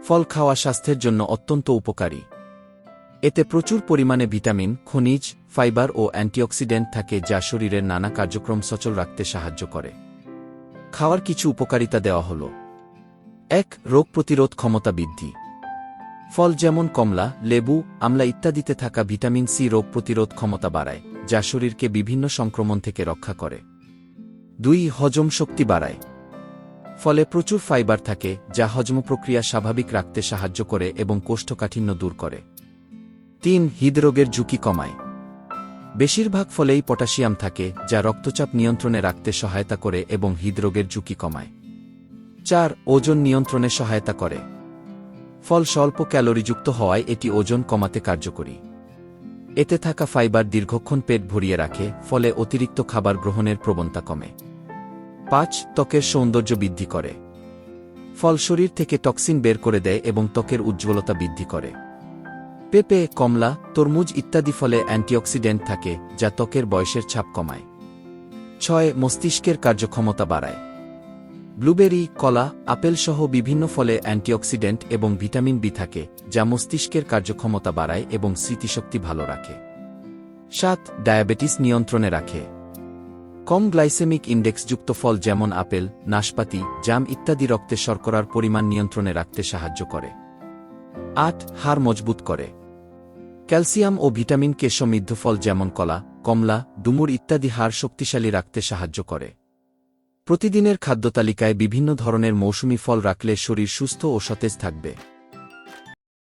ফল খাওয়া স্বাস্থ্যের জন্য অত্যন্ত উপকারী। এতে প্রচুর পরিমাণে ভিটামিন, খনিজ, ফাইবার ও অ্যান্টিঅক্সিডেন্ট থাকে যা শরীরের নানা কার্যক্রম সচল রাখতে সাহায্য করে। খাওয়ার কিছু উপকারিতা দেওয়া হল। ১. রোগ প্রতিরোধ ক্ষমতা বৃদ্ধি। ফল যেমন কমলা, লেবু, আমলা ইত্যাদিতে থাকা ভিটামিন সি রোগ প্রতিরোধ ক্ষমতা বাড়ায়, যা শরীরকে বিভিন্ন সংক্রমণ থেকে রক্ষা করে। ২. হজম শক্তি বাড়ায়। ফলে প্রচুর ফাইবার থাকে যা হজম প্রক্রিয়া স্বাভাবিক রাখতে সাহায্য করে এবং কোষ্ঠকাঠিন্য দূর করে। ৩. হৃদরোগের ঝুঁকি কমায়। বেশিরভাগ ফলেই পটাশিয়াম থাকে যা রক্তচাপ নিয়ন্ত্রণে রাখতে সহায়তা করে এবং হৃদরোগের ঝুঁকি কমায়। ৪. ওজন নিয়ন্ত্রণে সহায়তা করে। ফল স্বল্প ক্যালোরিযুক্ত হওয়ায় এটি ওজন কমাতে কার্যকরী। এতে থাকা ফাইবার দীর্ঘক্ষণ পেট ভরিয়ে রাখে, ফলে অতিরিক্ত খাবার গ্রহণের প্রবণতা কমে। ৫. ত্বকের সৌন্দর্য বৃদ্ধি করে। ফল শরীর থেকে টক্সিন বের করে দেয় এবং ত্বকের উজ্জ্বলতা বৃদ্ধি করে। পেঁপে, কমলা, তরমুজ ইত্যাদি ফলে অ্যান্টিঅক্সিডেন্ট থাকে যা ত্বকের বয়সের ছাপ কমায়। ৬. মস্তিষ্কের কার্যক্ষমতা বাড়ায়। ব্লুবেরি, কলা, আপেল সহ বিভিন্ন ফলে অ্যান্টিঅক্সিডেন্ট এবং ভিটামিন বি থাকে যা মস্তিষ্কের কার্যক্ষমতা বাড়ায় এবং স্মৃতিশক্তি ভালো রাখে। ৭. ডায়াবেটিস নিয়ন্ত্রণে রাখে। কম গ্লাইসেমিক ইন্ডেক্সযুক্ত ফল যেমন আপেল, নাশপাতি, জাম ইত্যাদি রক্তে শর্করার পরিমাণ নিয়ন্ত্রণে রাখতে সাহায্য করে। ৮. হাড় মজবুত করে। ক্যালসিয়াম ও ভিটামিন কে সমৃদ্ধ ফল যেমন কলা, কমলা, ডুমুর ইত্যাদি হাড় শক্তিশালী রাখতে সাহায্য করে। প্রতিদিনের খাদ্যতালিকায় বিভিন্ন ধরনের মৌসুমী ফল রাখলে শরীর সুস্থ ও সতেজ থাকবে।